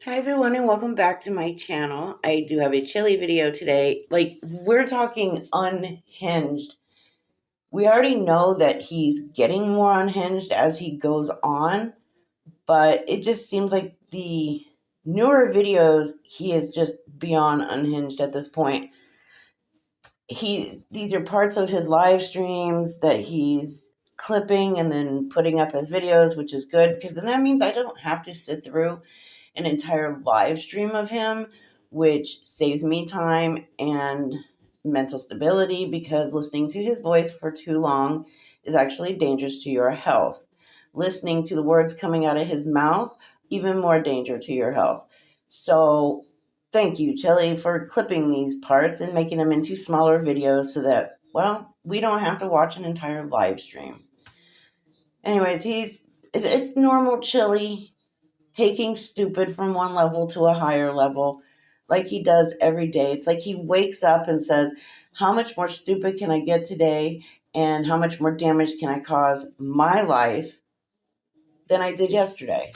Hi everyone and welcome back to my channel. I do have a Chille video today. We're talking unhinged. We already know that he's getting more unhinged as he goes on, but it just seems like the newer videos he is just beyond unhinged at this point. These are parts of his live streams that he's clipping and then putting up as videos, which is good because then that means I don't have to sit through an entire live stream of him, which saves me time and mental stability because listening to his voice for too long is actually dangerous to your health. Listening to the words coming out of his mouth, even more danger to your health. So thank you, Chille, for clipping these parts and making them into smaller videos so that, well, we don't have to watch an entire live stream. Anyways, it's normal Chille taking stupid from one level to a higher level like he does every day. It's like he wakes up and says, how much more stupid can I get today and how much more damage can I cause my life than I did yesterday?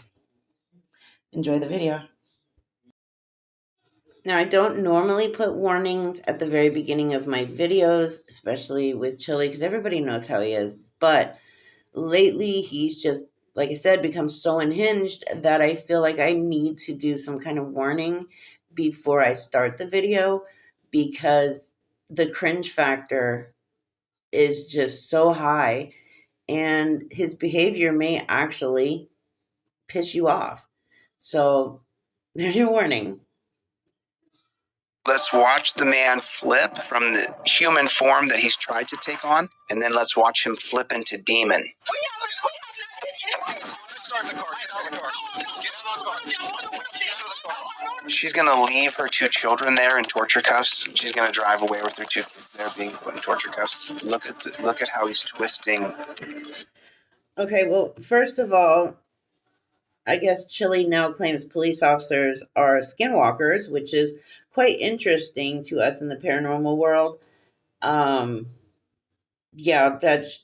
Enjoy the video. Now, I don't normally put warnings at the very beginning of my videos, especially with Chille, because everybody knows how he is. But lately, he's just, like I said, become so unhinged that I feel like I need to do some kind of warning before I start the video because the cringe factor is just so high and his behavior may actually piss you off. So there's your warning. Let's watch the man flip from the human form that he's tried to take on, and then let's watch him flip into demon. She's going to leave her two children there in torture cuffs. She's going to drive away with her two kids there being put in torture cuffs. Look at how he's twisting. Okay, well, first of all, I guess Chille now claims police officers are skinwalkers, which is quite interesting to us in the paranormal world. Yeah, that's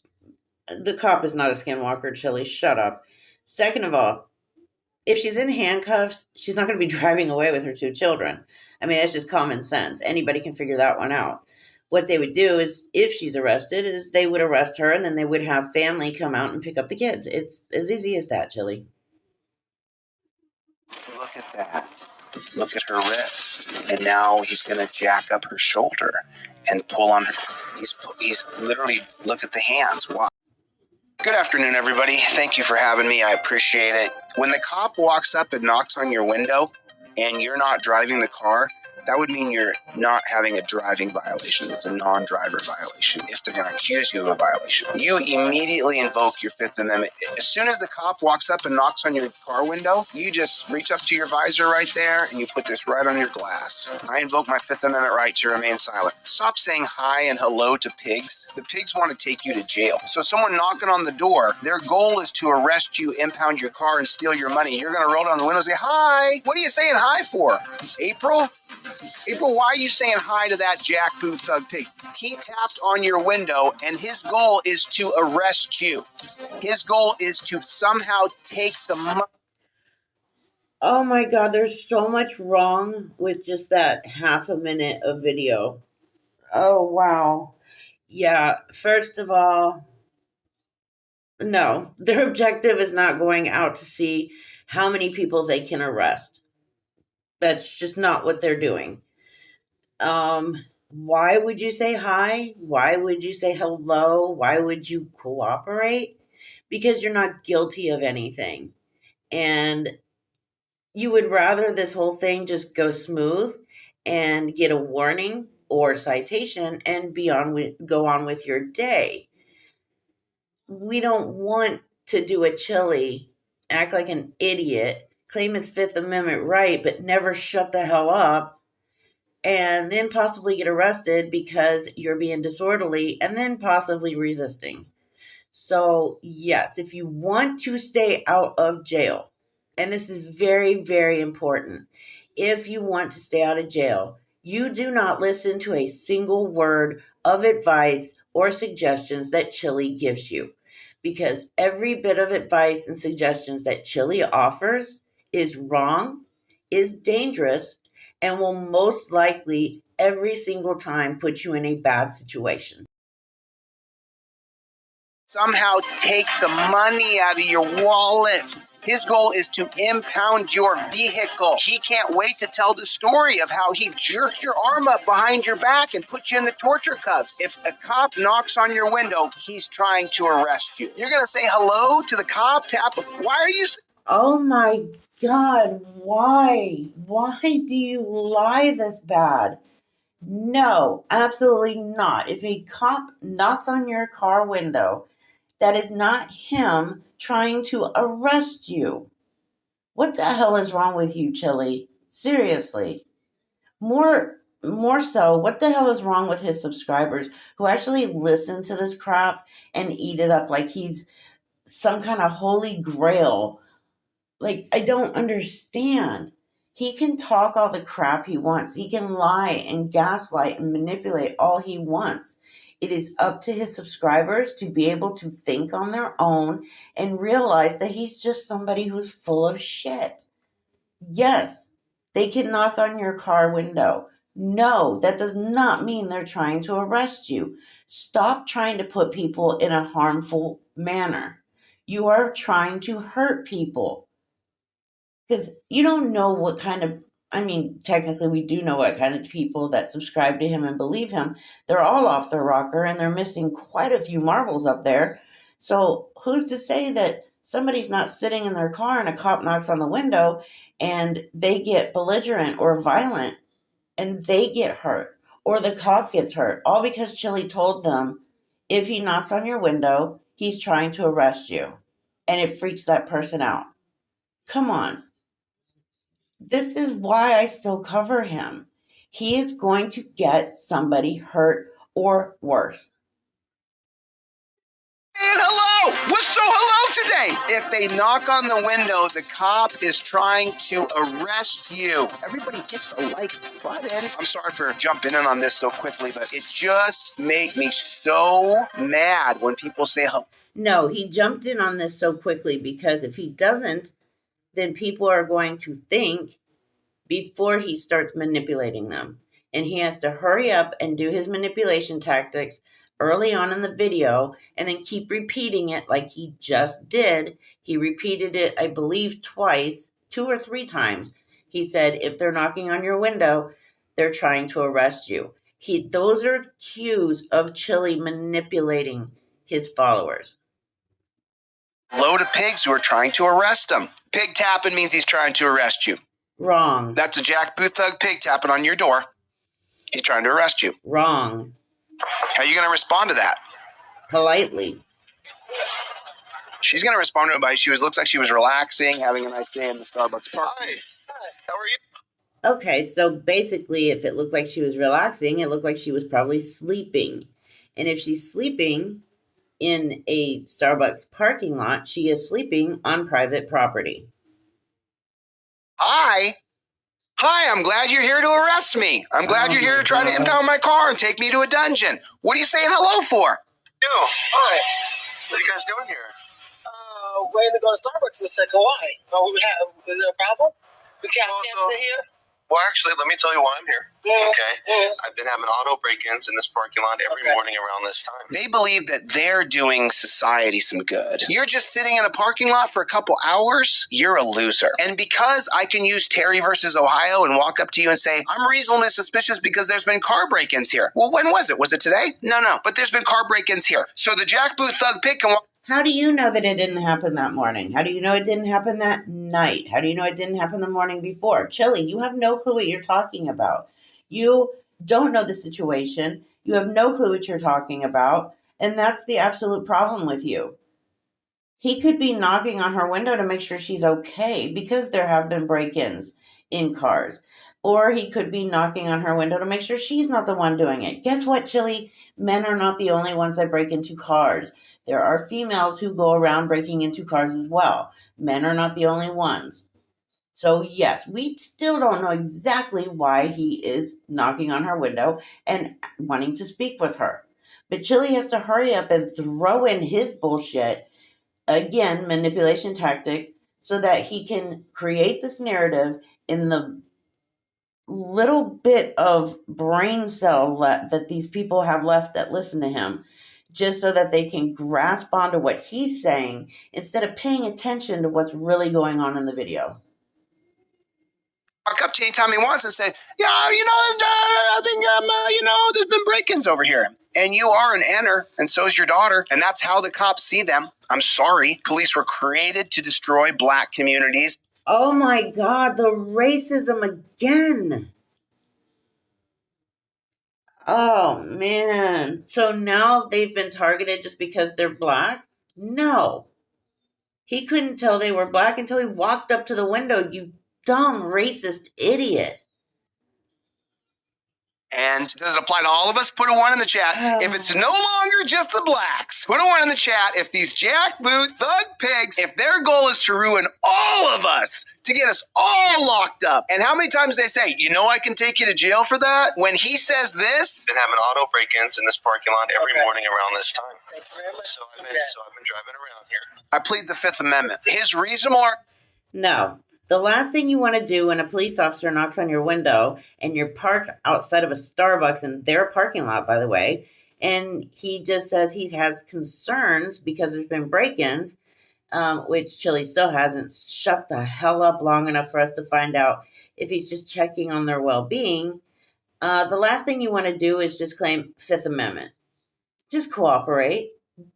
the cop is not a skinwalker, Chille. Shut up. Second of all, if she's in handcuffs, she's not going to be driving away with her two children. I mean, that's just common sense. Anybody can figure that one out. What they would do is, if she's arrested, is they would arrest her and then they would have family come out and pick up the kids. It's as easy as that, Chille. Look at that. Look at her wrist. And now he's going to jack up her shoulder and pull on her. He's literally, look at the hands. Wow. Good afternoon, everybody. Thank you for having me. I appreciate it. When the cop walks up and knocks on your window and you're not driving the car, that would mean you're not having a driving violation. It's a non-driver violation if they're going to accuse you of a violation. You immediately invoke your Fifth Amendment. As soon as the cop walks up and knocks on your car window, you just reach up to your visor right there and you put this right on your glass. I invoke my Fifth Amendment right to remain silent. Stop saying hi and hello to pigs. The pigs want to take you to jail. So someone knocking on the door, their goal is to arrest you, impound your car, and steal your money. You're going to roll down the window and say, hi. What are you saying hi for? April, why are you saying hi to that jackboot thug pig? He tapped on your window, and his goal is to arrest you. His goal is to somehow take the money. Oh my God, there's so much wrong with just that half a minute of video. Oh, wow. Yeah, first of all, no, their objective is not going out to see how many people they can arrest. That's just not what they're doing. Why would you say hi? Why would you say hello? Why would you cooperate? Because you're not guilty of anything. And you would rather this whole thing just go smooth and get a warning or citation and go on with your day. We don't want to do a Chille, act like an idiot, claim his Fifth Amendment right, but never shut the hell up, and then possibly get arrested because you're being disorderly and then possibly resisting. So, yes, if you want to stay out of jail, and this is very, very important, if you want to stay out of jail, you do not listen to a single word of advice or suggestions that Chille gives you, because every bit of advice and suggestions that Chille offers is wrong, is dangerous and will most likely every single time put you in a bad situation. Somehow take the money out of your wallet. His goal is to impound your vehicle. He can't wait to tell the story of how he jerked your arm up behind your back and put you in the torture cuffs. If a cop knocks on your window, he's trying to arrest you. You're going to say hello to the cop? Why are you... Oh my God, why? Why do you lie this bad? No, absolutely not. If a cop knocks on your car window, that is not him trying to arrest you. What the hell is wrong with you, Chille? Seriously. More so, what the hell is wrong with his subscribers who actually listen to this crap and eat it up like he's some kind of holy grail? Like, I don't understand. He can talk all the crap he wants. He can lie and gaslight and manipulate all he wants. It is up to his subscribers to be able to think on their own and realize that he's just somebody who's full of shit. Yes, they can knock on your car window. No, that does not mean they're trying to arrest you. Stop trying to put people in a harmful manner. You are trying to hurt people. Because you don't know what kind of, I mean, technically we do know what kind of people that subscribe to him and believe him. They're all off their rocker and they're missing quite a few marbles up there. So who's to say that somebody's not sitting in their car and a cop knocks on the window and they get belligerent or violent and they get hurt or the cop gets hurt, all because Chille told them if he knocks on your window, he's trying to arrest you. And it freaks that person out. Come on. This is why I still cover him. He is going to get somebody hurt or worse. And hello! What's so hello today? If they knock on the window, the cop is trying to arrest you. Everybody hit the like button. I'm sorry for jumping in on this so quickly, but it just made me so mad when people say hello. No, he jumped in on this so quickly because if he doesn't, then people are going to think before he starts manipulating them. And he has to hurry up and do his manipulation tactics early on in the video and then keep repeating it like he just did. He repeated it, I believe, twice, 2 or 3 times. He said, if they're knocking on your window, they're trying to arrest you. Those are cues of Chille manipulating his followers. Load of pigs who are trying to arrest him. Pig tapping means he's trying to arrest you. Wrong. That's a Jack Booth thug pig tapping on your door. He's trying to arrest you. Wrong. How are you going to respond to that? Politely. She's going to respond to it by looks like she was relaxing, having a nice day in the Starbucks park. Hi. How are you? Okay, so basically, if it looked like she was relaxing, it looked like she was probably sleeping. And if she's sleeping in a Starbucks parking lot, she is sleeping on private property. Hi, I'm glad you're here to arrest me. I'm glad you're here to try to impound my car and take me to a dungeon. What are you saying hello for? Yo, hi. What are you guys doing here? Waiting to go to Starbucks in a second. Why? Is there a problem? We can't sit here? Well, actually, let me tell you why I'm here. Okay? I've been having auto break-ins in this parking lot every morning around this time. They believe that they're doing society some good. You're just sitting in a parking lot for a couple hours? You're a loser. And because I can use Terry versus Ohio and walk up to you and say, I'm reasonably suspicious because there's been car break-ins here. Well, when was it? Was it today? No. But there's been car break-ins here. So the Jack Booth thug pig can walk. How do you know that it didn't happen that morning? How do you know it didn't happen that night? How do you know it didn't happen the morning before? Chille, you have no clue what you're talking about. You don't know the situation. You have no clue what you're talking about. And that's the absolute problem with you. He could be knocking on her window to make sure she's okay because there have been break-ins in cars. Or he could be knocking on her window to make sure she's not the one doing it. Guess what, Chille? Men are not the only ones that break into cars. There are females who go around breaking into cars as well. Men are not the only ones. So yes, we still don't know exactly why he is knocking on her window and wanting to speak with her. But Chille has to hurry up and throw in his bullshit, again, manipulation tactic, so that he can create this narrative in the little bit of brain cell that these people have left that listen to him, just so that they can grasp onto what he's saying instead of paying attention to what's really going on in the video. Walk up to you anytime he wants and say, yeah, I think, there's been break-ins over here. And you are an enter, and so is your daughter, and that's how the cops see them. I'm sorry. Police were created to destroy black communities. Oh my God, the racism again. Oh man. So now they've been targeted just because they're black? No. He couldn't tell they were black until he walked up to the window, you dumb racist idiot. And does it apply to all of us? Put a 1 in the chat. If it's no longer just the blacks, put a 1 in the chat. If these jackboot thug pigs, if their goal is to ruin all of us, to get us all locked up. And how many times they say, I can take you to jail for that? When he says this. Been having auto break-ins in this parking lot every morning around this time. So I've been driving around here. I plead the Fifth Amendment. His reasonable... No. The last thing you want to do when a police officer knocks on your window and you're parked outside of a Starbucks in their parking lot, by the way, and he just says he has concerns because there's been break-ins, which Chille still hasn't shut the hell up long enough for us to find out if he's just checking on their well-being. The last thing you want to do is just claim Fifth Amendment. Just cooperate.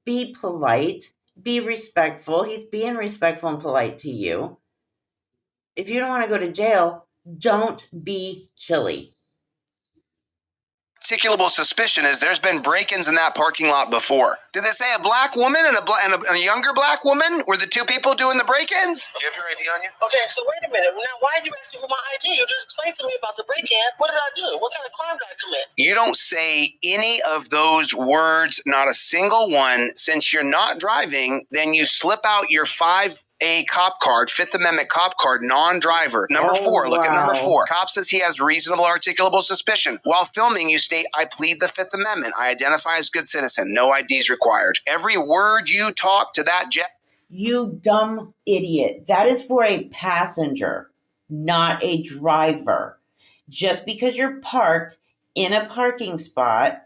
Be polite. Be respectful. He's being respectful and polite to you. If you don't want to go to jail, don't be Chille. Articulable suspicion is there's been break-ins in that parking lot before. Did they say a black woman and a younger black woman were the two people doing the break-ins? Do you have your ID on you? Okay, so wait a minute. Now, why are you asking for my ID? You just explained to me about the break-in. What did I do? What kind of crime did I commit? You don't say any of those words, not a single one. Since you're not driving, then you slip out your 5A cop card, Fifth Amendment cop card, non-driver. Number 4, look at number 4. Cop says he has reasonable articulable suspicion. While filming, you state, I plead the Fifth Amendment. I identify as good citizen. No IDs required. Every word you talk to that jet. You dumb idiot. That is for a passenger, not a driver. Just because you're parked in a parking spot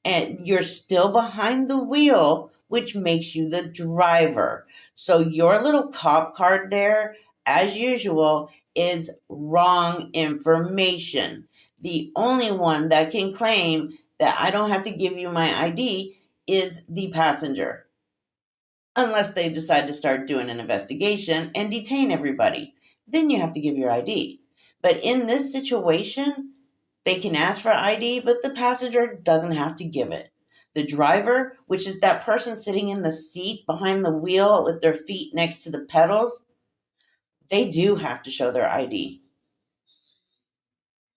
and you're still behind the wheel, which makes you the driver. So your little cop card there, as usual, is wrong information. The only one that can claim that I don't have to give you my ID is the passenger. Unless they decide to start doing an investigation and detain everybody. Then you have to give your ID. But in this situation, they can ask for ID, but the passenger doesn't have to give it. The driver, which is that person sitting in the seat behind the wheel with their feet next to the pedals, they do have to show their ID.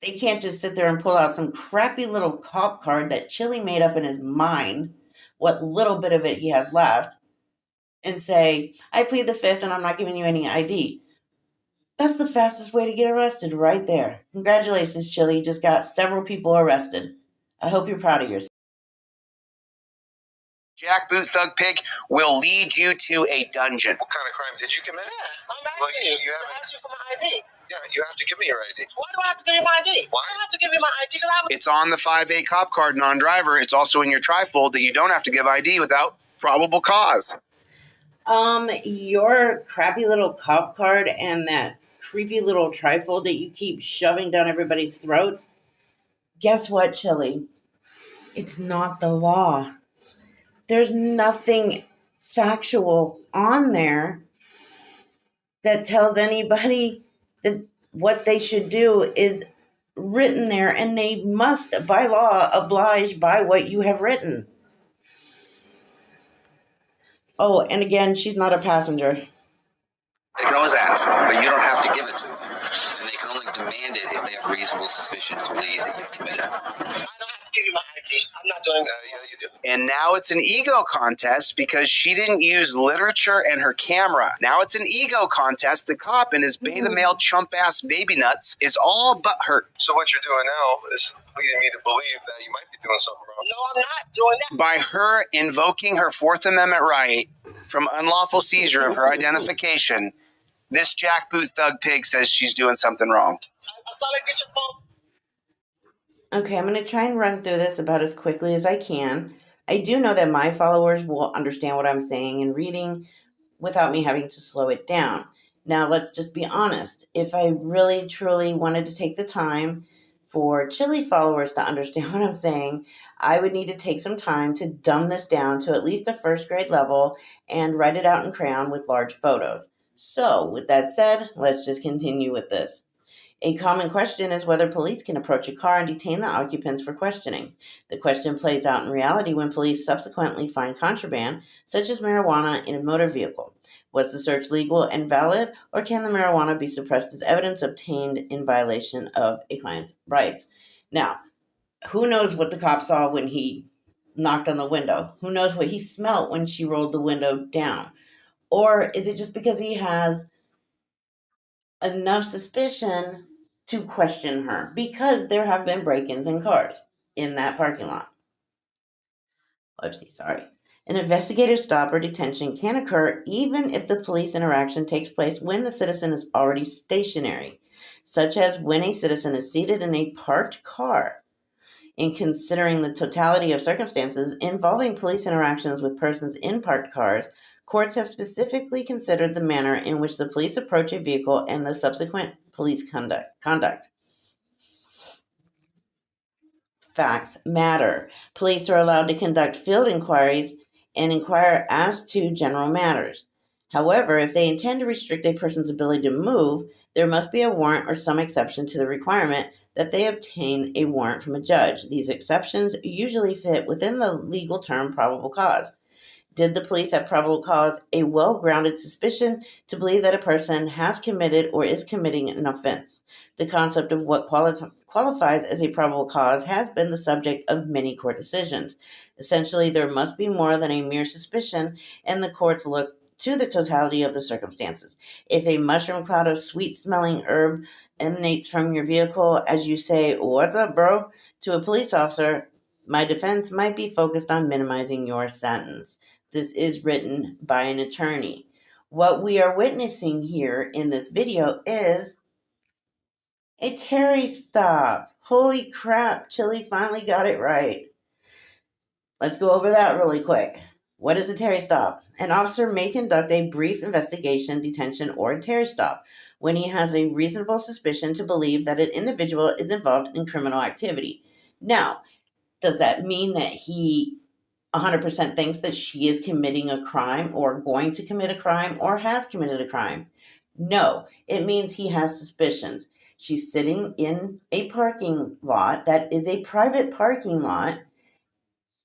They can't just sit there and pull out some crappy little cop card that Chille made up in his mind, what little bit of it he has left, and say, I plead the Fifth and I'm not giving you any ID. That's the fastest way to get arrested right there. Congratulations, Chille. You just got several people arrested. I hope you're proud of yourself. Jackboot thug pig will lead you to a dungeon. What kind of crime did you commit? Yeah, I'm asking you. I'm asking for my ID. Yeah, you have to give me your ID. Why do I have to give you my ID? Why do I have to give you my ID? It's on the 5A cop card, non-driver. It's also in your trifold that you don't have to give ID without probable cause. Your crappy little cop card and that creepy little trifold that you keep shoving down everybody's throats, guess what, Chille? It's not the law. There's nothing factual on there that tells anybody that what they should do is written there, and they must, by law, oblige by what you have written. Oh, and again, she's not a passenger. They can always ask, but you don't have to give it to them. And they can only demand it if they have reasonable suspicion to believe that you've committed a crime. I don't have to give you my ID. I'm not doing that. Yeah, you do. And now it's an ego contest because she didn't use literature and her camera. Now it's an ego contest. The cop and his beta male chump ass baby nuts is all but hurt. So what you're doing now is leading me to believe that you might be doing something wrong. No, I'm not doing that. By her invoking her Fourth Amendment right from unlawful seizure of her identification, This jackboot thug pig says she's doing something wrong. I saw her get your phone. Okay, I'm going to try and run through this about as quickly as I can. I do know that my followers will understand what I'm saying and reading without me having to slow it down. Now, let's just be honest. If I really, truly wanted to take the time for Chille followers to understand what I'm saying, I would need to take some time to dumb this down to at least a first grade level and write it out in crayon with large photos. So, with that said, let's just continue with this. A common question is whether police can approach a car and detain the occupants for questioning. The question plays out in reality when police subsequently find contraband, such as marijuana, in a motor vehicle. Was the search legal and valid, or can the marijuana be suppressed as evidence obtained in violation of a client's rights? Now, who knows what the cop saw when he knocked on the window? Who knows what he smelt when she rolled the window down? Or is it just because he has enough suspicion to question her? Because there have been break-ins in cars in that parking lot. Oopsie, sorry. An investigative stop or detention can occur even if the police interaction takes place when the citizen is already stationary, such as when a citizen is seated in a parked car. In considering the totality of circumstances involving police interactions with persons in parked cars, courts have specifically considered the manner in which the police approach a vehicle and the subsequent police conduct. Facts matter. Police are allowed to conduct field inquiries and inquire as to general matters. However, if they intend to restrict a person's ability to move, there must be a warrant or some exception to the requirement that they obtain a warrant from a judge. These exceptions usually fit within the legal term probable cause. Did the police have probable cause, a well-grounded suspicion to believe that a person has committed or is committing an offense? The concept of what qualifies as a probable cause has been the subject of many court decisions. Essentially, there must be more than a mere suspicion, and the courts look to the totality of the circumstances. If a mushroom cloud of sweet-smelling herb emanates from your vehicle as you say, "What's up, bro?" to a police officer, my defense might be focused on minimizing your sentence. This is written by an attorney. What we are witnessing here in this video is a Terry stop. Holy crap, Chille finally got it right. Let's go over that really quick. What is a Terry stop? An officer may conduct a brief investigation, detention, or a Terry stop when he has a reasonable suspicion to believe that an individual is involved in criminal activity. Now, does that mean that he 100% thinks that she is committing a crime or going to commit a crime or has committed a crime? No, it means he has suspicions. She's sitting in a parking lot that is a private parking lot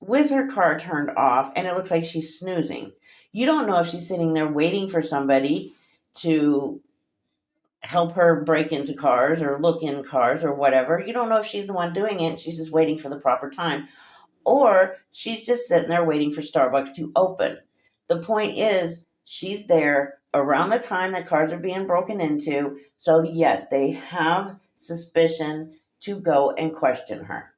with her car turned off, and it looks like she's snoozing. You don't know if she's sitting there waiting for somebody to help her break into cars or look in cars or whatever. You don't know if she's the one doing it. She's just waiting for the proper time. Or she's just sitting there waiting for Starbucks to open. The point is, she's there around the time that cars are being broken into. So yes, they have suspicion to go and question her.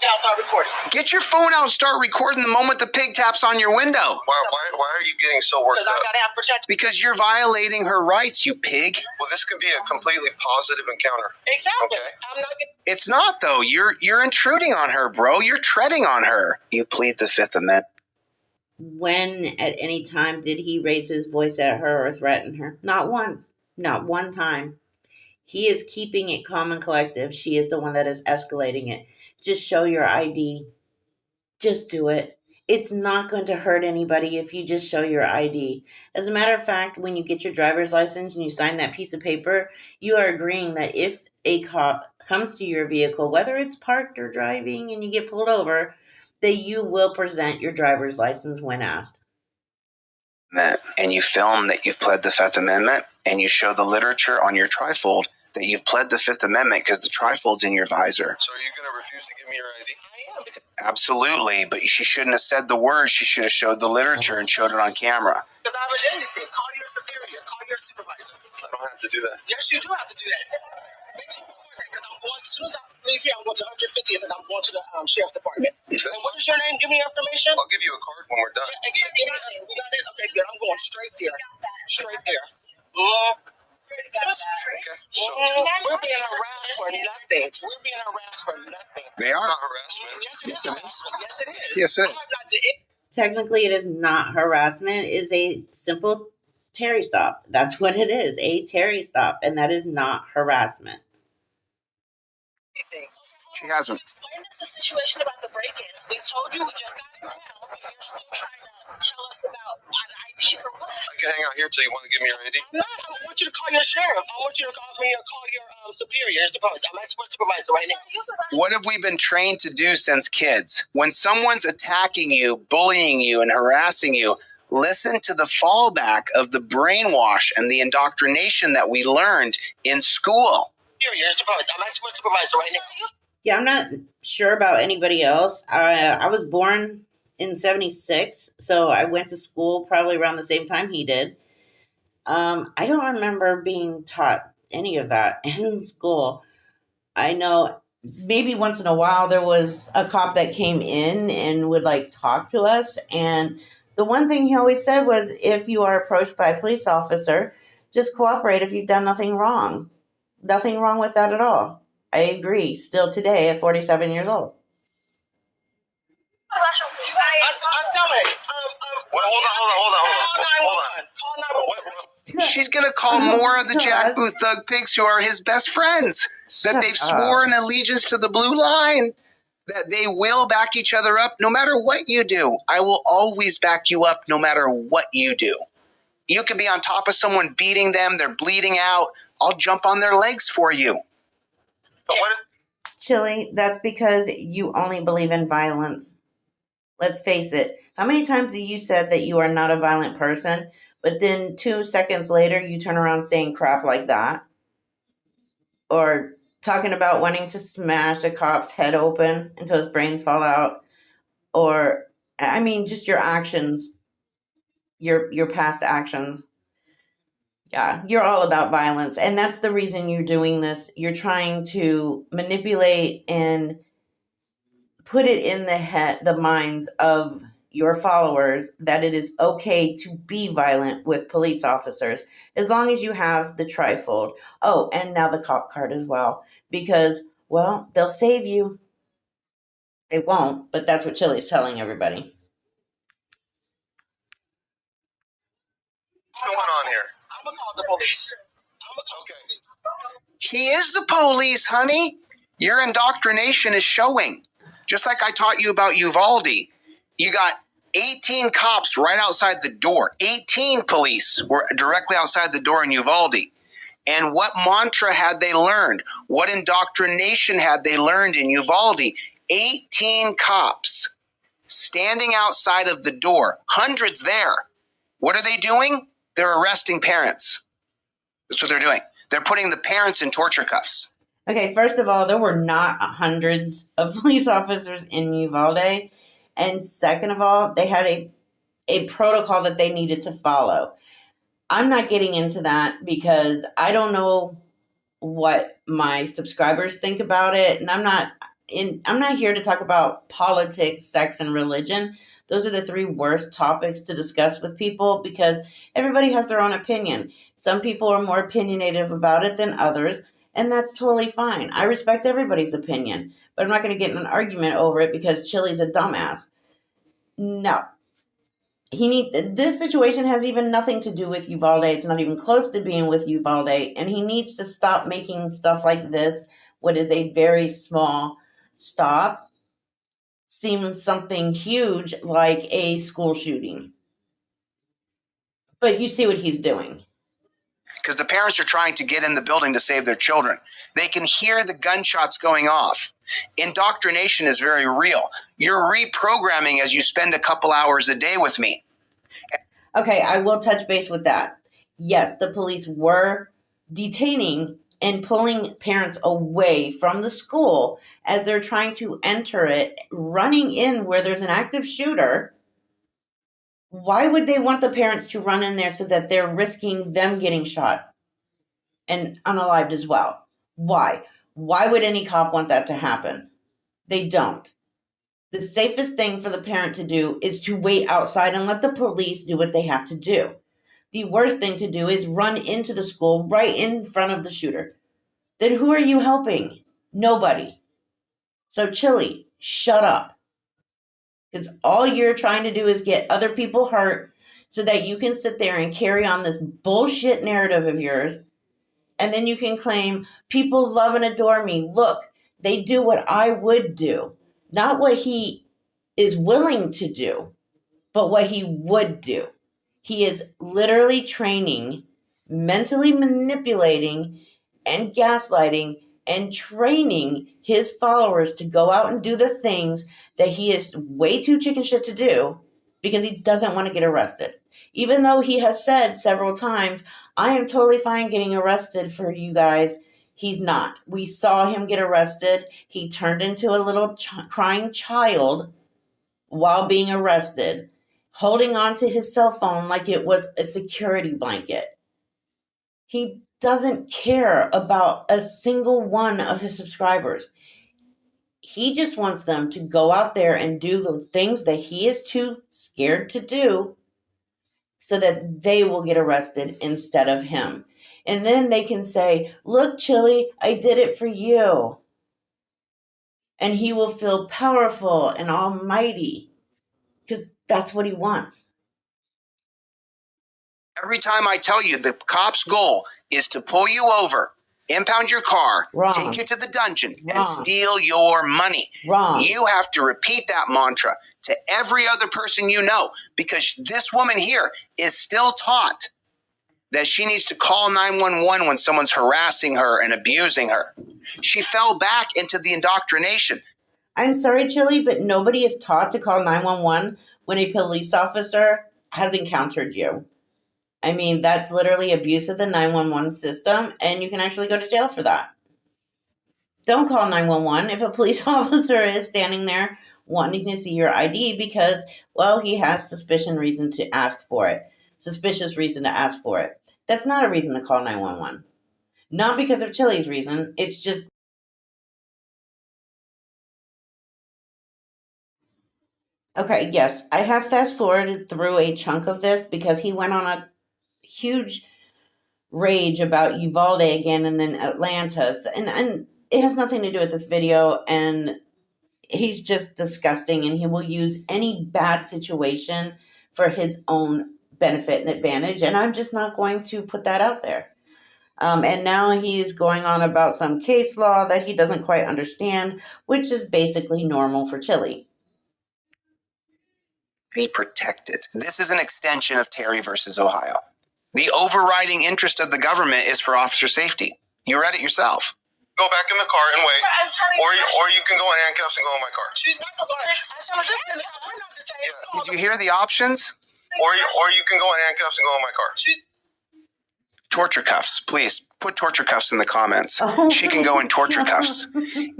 Now start recording. Get your phone out and start recording the moment the pig taps on your window. Why are you getting so worked Because I up? gotta have protection. Because you're violating her rights, you pig. Well, this could be a completely positive encounter. Exactly. Okay. I'm not getting. It's not, though. You're intruding on her, bro. You're treading on her. You plead the Fifth Amendment. When at any time did he raise his voice at her or threaten her? Not once. Not one time. He is keeping it calm and collective. She is the one that is escalating it. Just show your ID. Just do it. It's not going to hurt anybody if you just show your ID. As a matter of fact, when you get your driver's license and you sign that piece of paper, you are agreeing that if a cop comes to your vehicle, whether it's parked or driving and you get pulled over, that you will present your driver's license when asked. And you film that you've pled the Fifth Amendment, and you show the literature on your trifold that you've pled the Fifth Amendment because the trifold's in your visor. So are you going to refuse to give me your ID? I am. Absolutely, but she shouldn't have said the words. She should have showed the literature and showed it on camera. Because I haven't done anything. Call your superior. Call your supervisor. I don't have to do that. Yes, you do have to do that. Make sure you record that. Because I'm going, as soon as I leave here, I'm going to 150th and I'm going to the sheriff's department. Okay. And what is your name? Give me your information. I'll give you a card when we're done. Yeah, exactly. We got this. Okay, good. I'm going straight there. Straight there. We're being harassed for nothing. We're being harassed for nothing. They are. It's not harassment. Yes, Yes, it is. Yes, it is. Yes, it is. Technically, it is not harassment. It is a simple Terry stop. That's what it is, a Terry stop, and that is not harassment. She hasn't. Explain us the situation about the break-ins. We told you we just got in town, but you're still trying to tell us about an ID for what? I can hang out here till you want to give me your ID. I'm not. I want you to call your sheriff. I want you to call me or call your superior, supervisor. I'm my supervisor right now. What have we been trained to do since kids? When someone's attacking you, bullying you, and harassing you, listen to the fallback of the brainwash and the indoctrination that we learned in school. Superior, supervisor. I'm my supervisor right now. Yeah, I'm not sure about anybody else. I was born in 76, so I went to school probably around the same time he did. I don't remember being taught any of that in school. I know maybe once in a while there was a cop that came in and would like talk to us. And the one thing he always said was, if you are approached by a police officer, just cooperate if you've done nothing wrong. Nothing wrong with that at all. I agree. Still today at 47 years old. I'm selling. Wait, hold on. Call 911. She's going to call more of the jackboot thug pigs who are his best friends. That they've sworn allegiance to the blue line. That they will back each other up no matter what you do. I will always back you up no matter what you do. You could be on top of someone beating them. They're bleeding out. I'll jump on their legs for you. What? Chille, that's because you only believe in violence. Let's face it. How many times have you said that you are not a violent person, but then 2 seconds later you turn around saying crap like that? Or talking about wanting to smash a cop's head open until his brains fall out? Or, I mean, just your actions, your past actions. Yeah, you're all about violence. And that's the reason you're doing this. You're trying to manipulate and put it in the minds of your followers that it is okay to be violent with police officers as long as you have the trifold. Oh, and now the cop card as well. Because, well, they'll save you. They won't, but that's what Chille's telling everybody. What's going on here? I'm going to call the police. He is the police, honey. Your indoctrination is showing. Just like I taught you about Uvalde. You got 18 cops right outside the door. 18 police were directly outside the door in Uvalde. And what mantra had they learned? What indoctrination had they learned in Uvalde? 18 cops standing outside of the door. Hundreds there. What are they doing? They're arresting parents. That's what they're doing. They're putting the parents in torture cuffs. Okay, first of all, there were not hundreds of police officers in Uvalde. And second of all, they had a protocol that they needed to follow. I'm not getting into that because I don't know what my subscribers think about it. And I'm not here to talk about politics, sex, and religion. Those are the 3 worst topics to discuss with people because everybody has their own opinion. Some people are more opinionated about it than others, and that's totally fine. I respect everybody's opinion, but I'm not going to get in an argument over it because Chille's a dumbass. No. This situation has even nothing to do with Uvalde. It's not even close to being with Uvalde, and he needs to stop making stuff like this, what is a very small stop, seem something huge like a school shooting. But you see what he's doing. Because the parents are trying to get in the building to save their children. They can hear the gunshots going off. Indoctrination is very real. You're reprogramming as you spend a couple hours a day with me. Okay, I will touch base with that. Yes, the police were detaining and pulling parents away from the school as they're trying to enter it, running in where there's an active shooter. Why would they want the parents to run in there so that they're risking them getting shot and unalived as well? Why? Why would any cop want that to happen? They don't. The safest thing for the parent to do is to wait outside and let the police do what they have to do. The worst thing to do is run into the school right in front of the shooter. Then who are you helping? Nobody. So Chille, shut up. Because all you're trying to do is get other people hurt so that you can sit there and carry on this bullshit narrative of yours. And then you can claim, people love and adore me. Look, they do what I would do. Not what he is willing to do, but what he would do. He is literally training, mentally manipulating, and gaslighting and training his followers to go out and do the things that he is way too chicken shit to do because he doesn't want to get arrested. Even though he has said several times, I am totally fine getting arrested for you guys, he's not. We saw him get arrested. He turned into a little crying child while being arrested, holding on to his cell phone like it was a security blanket. He doesn't care about a single one of his subscribers. He just wants them to go out there and do the things that he is too scared to do so that they will get arrested instead of him. And then they can say, look, Chille, I did it for you. And he will feel powerful and almighty because that's what he wants. Every time I tell you the cop's goal is to pull you over, impound your car, Wrong. take you to the dungeon, Wrong. and steal your money. Wrong. You have to repeat that mantra to every other person you know, because this woman here is still taught that she needs to call 911 when someone's harassing her and abusing her. She fell back into the indoctrination. I'm sorry, Chille, but nobody is taught to call 911 when a police officer has encountered you. I mean, that's literally abuse of the 911 system, and you can actually go to jail for that. Don't call 911 if a police officer is standing there wanting to see your ID because, well, he has suspicious reason to ask for it. That's not a reason to call 911. Not because of Chille's reason. It's just... Okay, yes, I have fast-forwarded through a chunk of this because he went on a huge rage about Uvalde again and then Atlantis. And it has nothing to do with this video, and he's just disgusting, and he will use any bad situation for his own benefit and advantage, and I'm just not going to put that out there. And now he's going on about some case law that he doesn't quite understand, which is basically normal for Chille. Be protected. This is an extension of Terry versus Ohio. The overriding interest of the government is for officer safety. You read it yourself. Go back in the car and wait. Or you can go in handcuffs and go in my car. She's not the one. I said, just gonna I'm not the same. Did you hear the options? Or you can go in handcuffs and go in my car. Torture cuffs, please. Put torture cuffs in the comments. She can go in torture cuffs.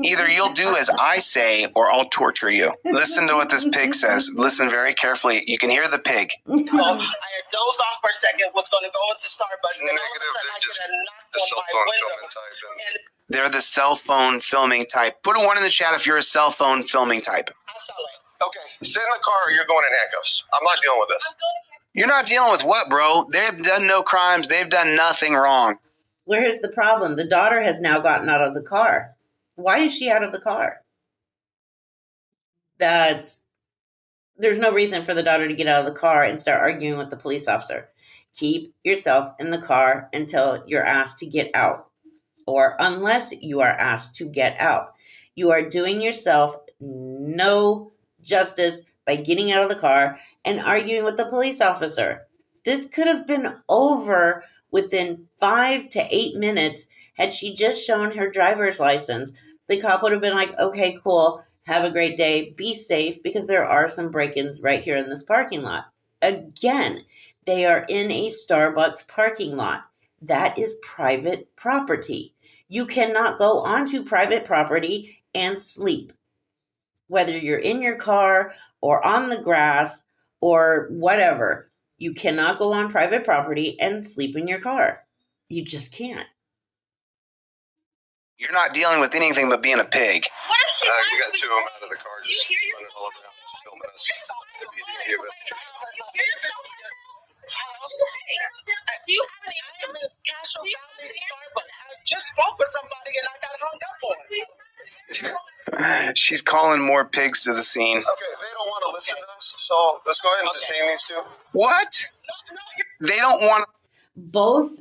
Either you'll do as I say or I'll torture you. Listen to what this pig says. Listen very carefully. You can hear the pig. I had dozed off for a second, was going to go into Starbucks, and all of a sudden I get a knock on my window. They're the cell phone filming type. Put a 1 in the chat if you're a cell phone filming type. I saw it. Okay, sit in the car or you're going in handcuffs. I'm not dealing with this. You're not dealing with what, bro? They've done no crimes. They've done nothing wrong. Where's the problem? The daughter has now gotten out of the car. Why is she out of the car? There's no reason for the daughter to get out of the car and start arguing with the police officer. Keep yourself in the car until you're asked to get out, or unless you are asked to get out. You are doing yourself no justice by getting out of the car and arguing with the police officer. This could have been over within 5 to 8 minutes had she just shown her driver's license. The cop would have been like, okay, cool, have a great day, be safe, because there are some break-ins right here in this parking lot. Again, they are in a Starbucks parking lot. That is private property. You cannot go onto private property and sleep. Whether you're in your car or on the grass or whatever, you cannot go on private property and sleep in your car. You just can't. You're not dealing with anything but being a pig. What if she You got two of them out of the car just running all around filming us. Do you have any? I am in Castro Valley Starbucks. I just spoke with somebody and I got hung up on. She's calling more pigs to the scene. Okay, they don't want to listen to us, so let's go ahead and detain these two. What? They don't want. Both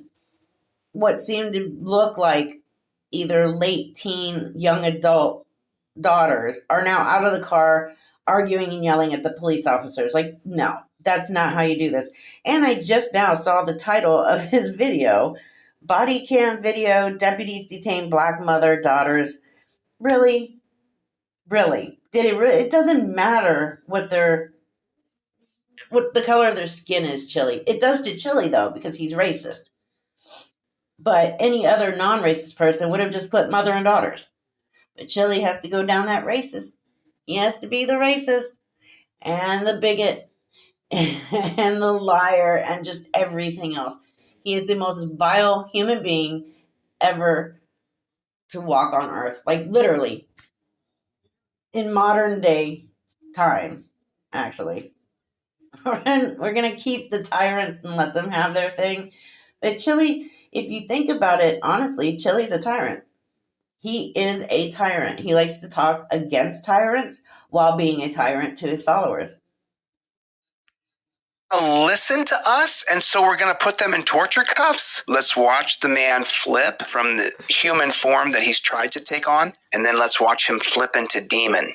what seemed to look like either late teen, young adult daughters are now out of the car arguing and yelling at the police officers. Like, no, that's not how you do this. And I just now saw the title of his video, Body Cam Video, Deputies Detain Black Mother Daughters. Really? Really? It doesn't matter what the color of their skin is, Chille. It does to Chille, though, because he's racist. But any other non-racist person would have just put mother and daughters. But Chille has to go down that racist. He has to be the racist and the bigot and the liar and just everything else. He is the most vile human being ever to walk on earth. Like, literally. In modern day times, actually. We're going to keep the tyrants and let them have their thing. But Chille, if you think about it, honestly, Chille's a tyrant. He is a tyrant. He likes to talk against tyrants while being a tyrant to his followers. Listen to us, and so we're going to put them in torture cuffs. Let's watch the man flip from the human form that he's tried to take on, and then let's watch him flip into demon.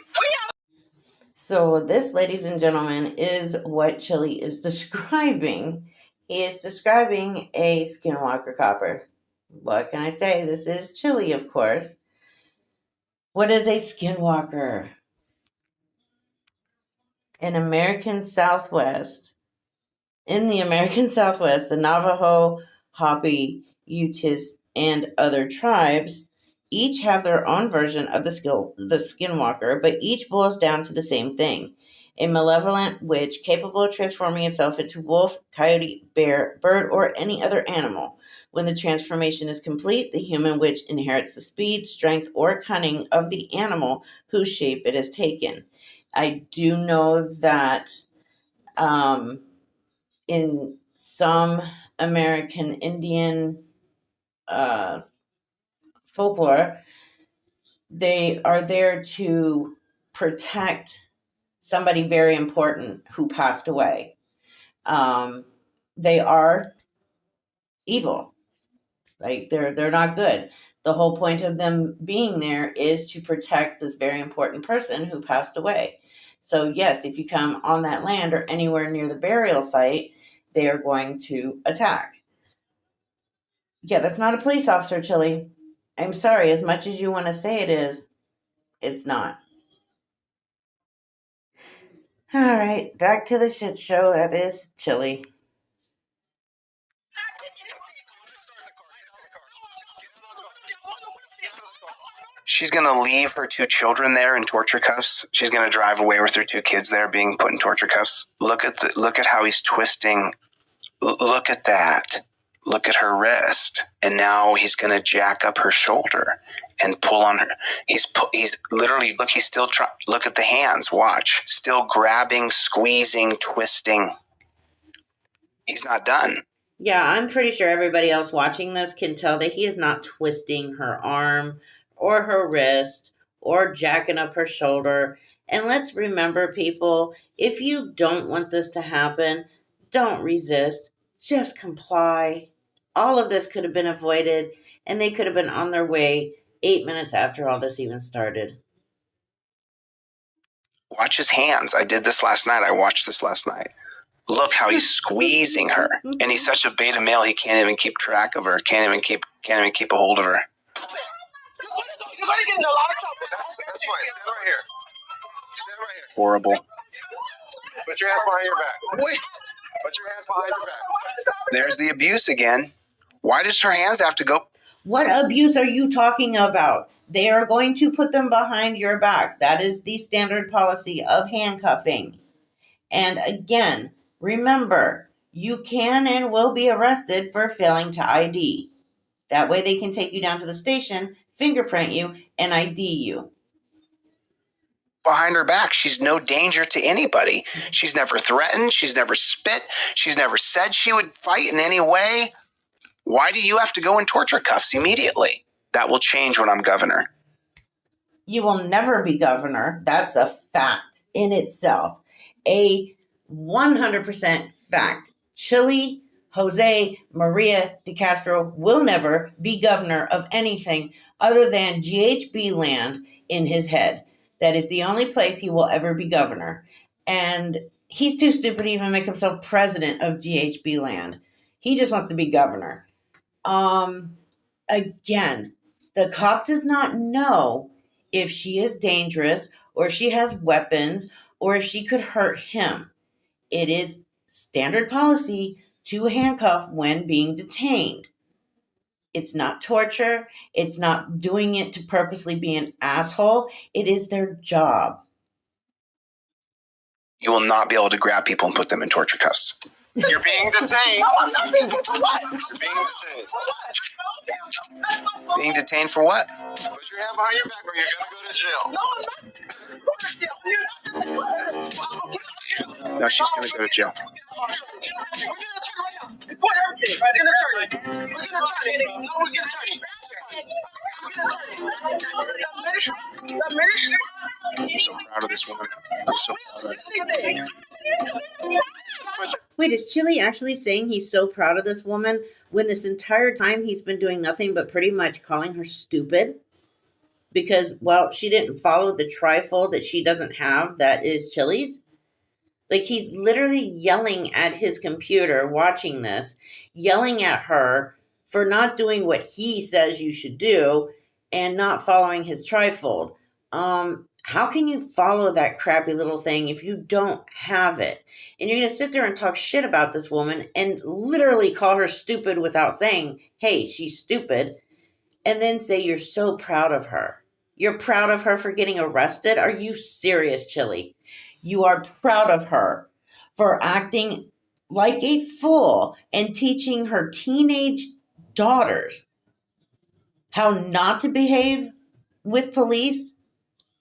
So this, ladies and gentlemen, is what Chille is describing. He is describing a skinwalker copper. What can I say? This is Chille, of course. What is a skinwalker? In the American Southwest, the Navajo, Hopi, Utes, and other tribes each have their own version of the skinwalker, but each boils down to the same thing. A malevolent witch capable of transforming itself into wolf, coyote, bear, bird, or any other animal. When the transformation is complete, the human witch inherits the speed, strength, or cunning of the animal whose shape it has taken. I do know that in some American Indian folklore, they are there to protect somebody very important who passed away. They are evil. Like, they're not good. The whole point of them being there is to protect this very important person who passed away. So yes, if you come on that land or anywhere near the burial site, they are going to attack. Yeah, that's not a police officer, Chille. I'm sorry, as much as you want to say it is, it's not. All right, back to the shit show that is Chille. She's going to leave her 2 children there in torture cuffs. She's going to drive away with her 2 kids there being put in torture cuffs. Look at how he's twisting. Look at that. Look at her wrist. And now he's going to jack up her shoulder and pull on her. He's literally, look, he's still trying. Look at the hands. Watch. Still grabbing, squeezing, twisting. He's not done. Yeah, I'm pretty sure everybody else watching this can tell that he is not twisting her arm or her wrist or jacking up her shoulder. And let's remember, people, if you don't want this to happen, don't resist. Just comply. All of this could have been avoided, and they could have been on their way 8 minutes after all this even started. Watch his hands. I did this last night. I watched this last night. Look how he's squeezing her. And he's such a beta male, he can't even keep track of her. Can't even keep a hold of her. You're going to get in a lot of trouble. That's fine. Stand right here. Stand right here. Horrible. Put your hands behind your back. Wait. Put your hands behind your back. There's the abuse again. Why does her hands have to go? What abuse are you talking about? They are going to put them behind your back. That is the standard policy of handcuffing. And again, remember, you can and will be arrested for failing to ID. That way they can take you down to the station, fingerprint you, and ID you. behind her back. She's no danger to anybody. She's never threatened. She's never spit. She's never said she would fight in any way. Why do you have to go in torture cuffs immediately? That will change when I'm governor. You will never be governor. That's a fact in itself. A 100% fact. Chille, Jose Maria DeCastro will never be governor of anything other than GHB land in his head. That is the only place he will ever be governor. And he's too stupid to even make himself president of GHB land. He just wants to be governor. Again, the cop does not know if she is dangerous or if she has weapons or if she could hurt him. It is standard policy to handcuff when being detained. It's not torture. It's not doing it to purposely be an asshole. It is their job. You will not be able to grab people and put them in torture cuffs. You're being detained. No, I'm not being detained. For what? You're being detained. For what? Being detained for what? Put your hand behind your back or you're going to go to jail. No, I'm not going to jail. You're not. No, she's going to go to jail. We're going to turn right now. Report everything. We're going to turn. We're going to turn. No, we're going to turn. I'm so proud of this woman. I'm so proud of her. Wait, is Chille actually saying he's so proud of this woman when this entire time he's been doing nothing but pretty much calling her stupid? Because, well, she didn't follow the trifold that she doesn't have that is Chille's. Like, he's literally yelling at his computer, watching this, yelling at her for not doing what he says you should do and not following his trifold. How can you follow that crappy little thing if you don't have it? And you're going to sit there and talk shit about this woman and literally call her stupid without saying, hey, she's stupid, and then say you're so proud of her. You're proud of her for getting arrested? Are you serious, Chille? You are proud of her for acting like a fool and teaching her teenage daughters how not to behave with police?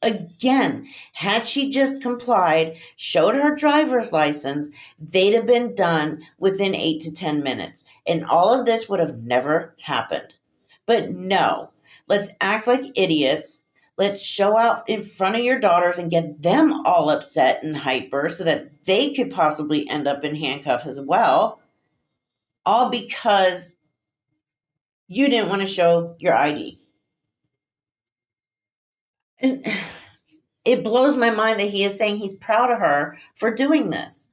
Again, had she just complied, showed her driver's license, they'd have been done within 8 to 10 minutes. And all of this would have never happened. But no, let's act like idiots. Let's show out in front of your daughters and get them all upset and hyper so that they could possibly end up in handcuffs as well. All because you didn't want to show your ID. And it blows my mind that he is saying he's proud of her for doing this.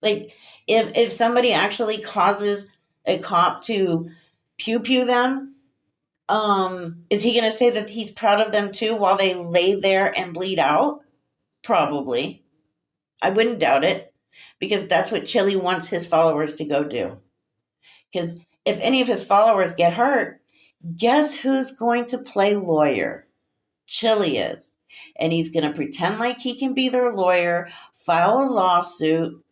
Like, if somebody actually causes a cop to pew them, is he going to say that he's proud of them too while they lay there and bleed out? Probably. I wouldn't doubt it, because that's what Chille wants his followers to go do. Because if any of his followers get hurt, guess who's going to play lawyer? Chille is. And he's going to pretend like he can be their lawyer, file a lawsuit,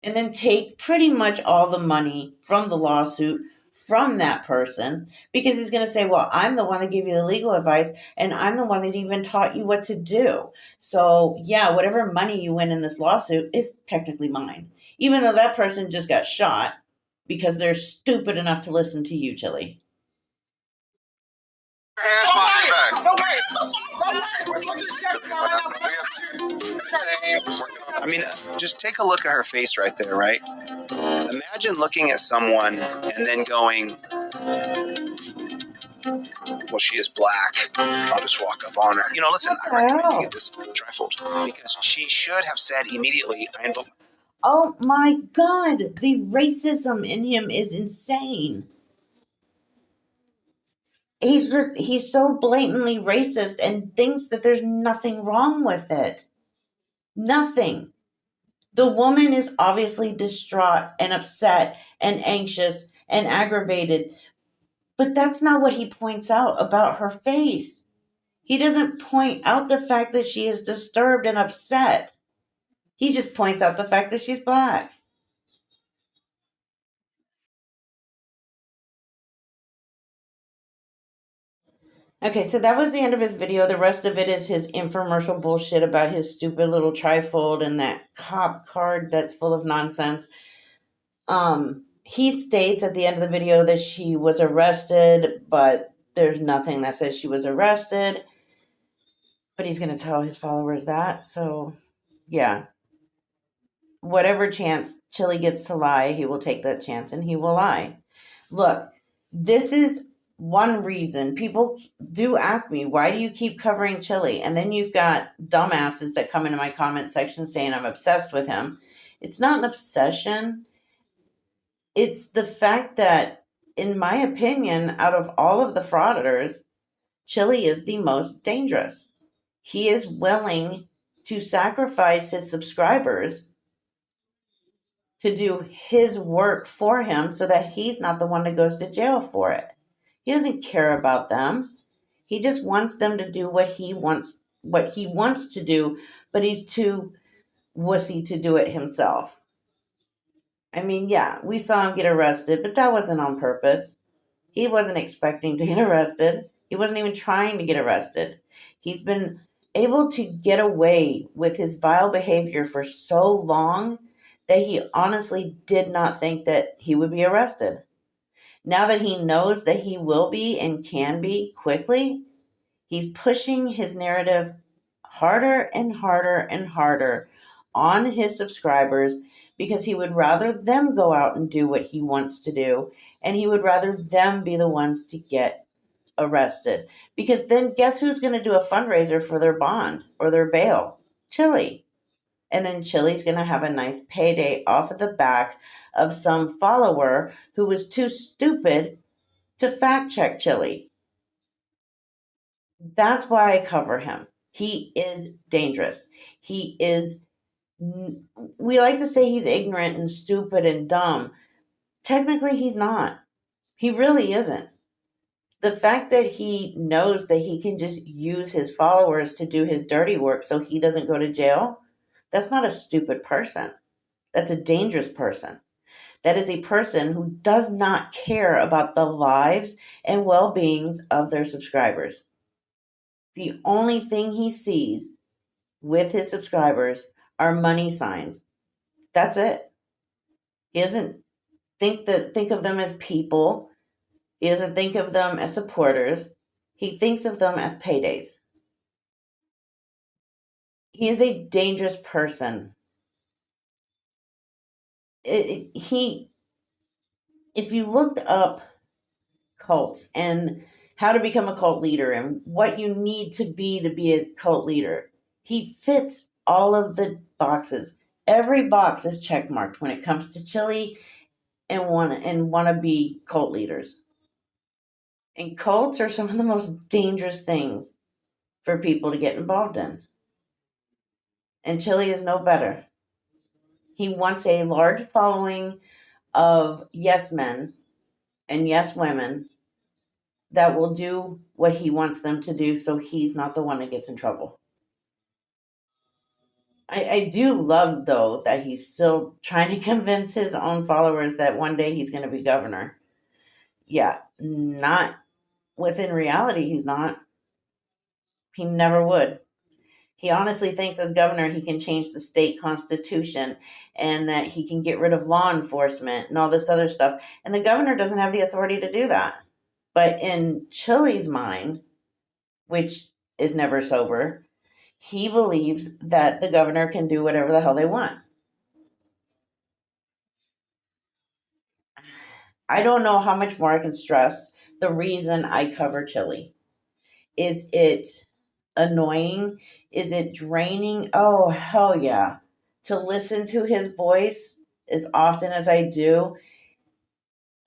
and then take pretty much all the money from the lawsuit from that person, because he's going to say, well, I'm the one that gave you the legal advice, and I'm the one that even taught you what to do. So, yeah, whatever money you win in this lawsuit is technically mine, even though that person just got shot because they're stupid enough to listen to you, Chille. Hands behind your back. No way. I mean, just take a look at her face right there, right? Imagine looking at someone and then going, well, she is black. I'll just walk up on her. You know, listen, I recommend you get this trifold, because she should have said immediately, I invoke. Oh my God, the racism in him is insane. He's so blatantly racist and thinks that there's nothing wrong with it. Nothing. The woman is obviously distraught and upset and anxious and aggravated, but that's not what he points out about her face. He doesn't point out the fact that she is disturbed and upset. He just points out the fact that she's black. Okay, so that was the end of his video. The rest of it is his infomercial bullshit about his stupid little trifold and that cop card that's full of nonsense. He states at the end of the video that she was arrested, but there's nothing that says she was arrested. But he's going to tell his followers that. So, yeah. Whatever chance Chille gets to lie, he will take that chance and he will lie. Look, this is one reason people do ask me, why do you keep covering Chille? And then you've got dumbasses that come into my comment section saying I'm obsessed with him. It's not an obsession. It's the fact that, in my opinion, out of all of the frauditors, Chille is the most dangerous. He is willing to sacrifice his subscribers to do his work for him so that he's not the one that goes to jail for it. He doesn't care about them. He just wants them to do what he wants to do, but he's too wussy to do it himself. I mean, yeah, we saw him get arrested, but that wasn't on purpose. He wasn't expecting to get arrested. He wasn't even trying to get arrested. He's been able to get away with his vile behavior for so long that he honestly did not think that he would be arrested. Now that he knows that he will be and can be quickly, he's pushing his narrative harder and harder and harder on his subscribers because he would rather them go out and do what he wants to do, and he would rather them be the ones to get arrested. Because then guess who's going to do a fundraiser for their bond or their bail? Chille. And then Chille's going to have a nice payday off of the back of some follower who was too stupid to fact check Chille. That's why I cover him. He is dangerous. He is, we like to say he's ignorant and stupid and dumb. Technically, he's not. He really isn't. The fact that he knows that he can just use his followers to do his dirty work so he doesn't go to jail, that's not a stupid person. That's a dangerous person. That is a person who does not care about the lives and well-beings of their subscribers. The only thing he sees with his subscribers are money signs. That's it. He doesn't think of them as people. He doesn't think of them as supporters. He thinks of them as paydays. He is a dangerous person. If you looked up cults and how to become a cult leader and what you need to be a cult leader, he fits all of the boxes. Every box is checkmarked when it comes to Chille and wannabe cult leaders. And cults are some of the most dangerous things for people to get involved in. And Chille is no better. He wants a large following of yes men and yes women that will do what he wants them to do so he's not the one that gets in trouble. I do love, though, that he's still trying to convince his own followers that one day he's going to be governor. Yeah, not within reality, he's not. He never would. He honestly thinks as governor he can change the state constitution and that he can get rid of law enforcement and all this other stuff. And the governor doesn't have the authority to do that. But in Chille's mind, which is never sober, he believes that the governor can do whatever the hell they want. I don't know how much more I can stress the reason I cover Chille. Is it annoying? Is it draining? Oh, hell yeah. To listen to his voice as often as I do,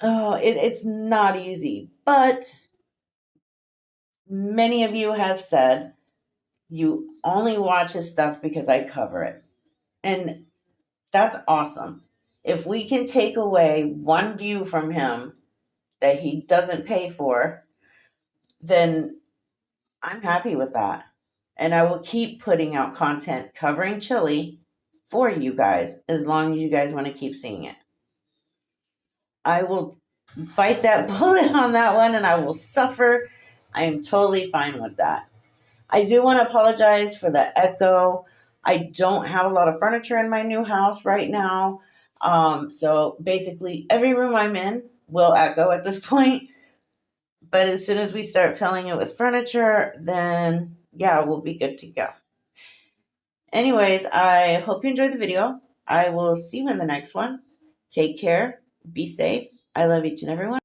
it's not easy. But many of you have said you only watch his stuff because I cover it. And that's awesome. If we can take away one view from him that he doesn't pay for, then I'm happy with that. And I will keep putting out content covering Chille for you guys as long as you guys want to keep seeing it. I will bite that bullet on that one and I will suffer I am totally fine with that. I do want to apologize for the echo. I don't have a lot of furniture in my new house right now. So basically, every room I'm in will echo at this point. But as soon as we start filling it with furniture, then yeah, we'll be good to go. Anyways, I hope you enjoyed the video. I will see you in the next one. Take care. Be safe. I love each and every one.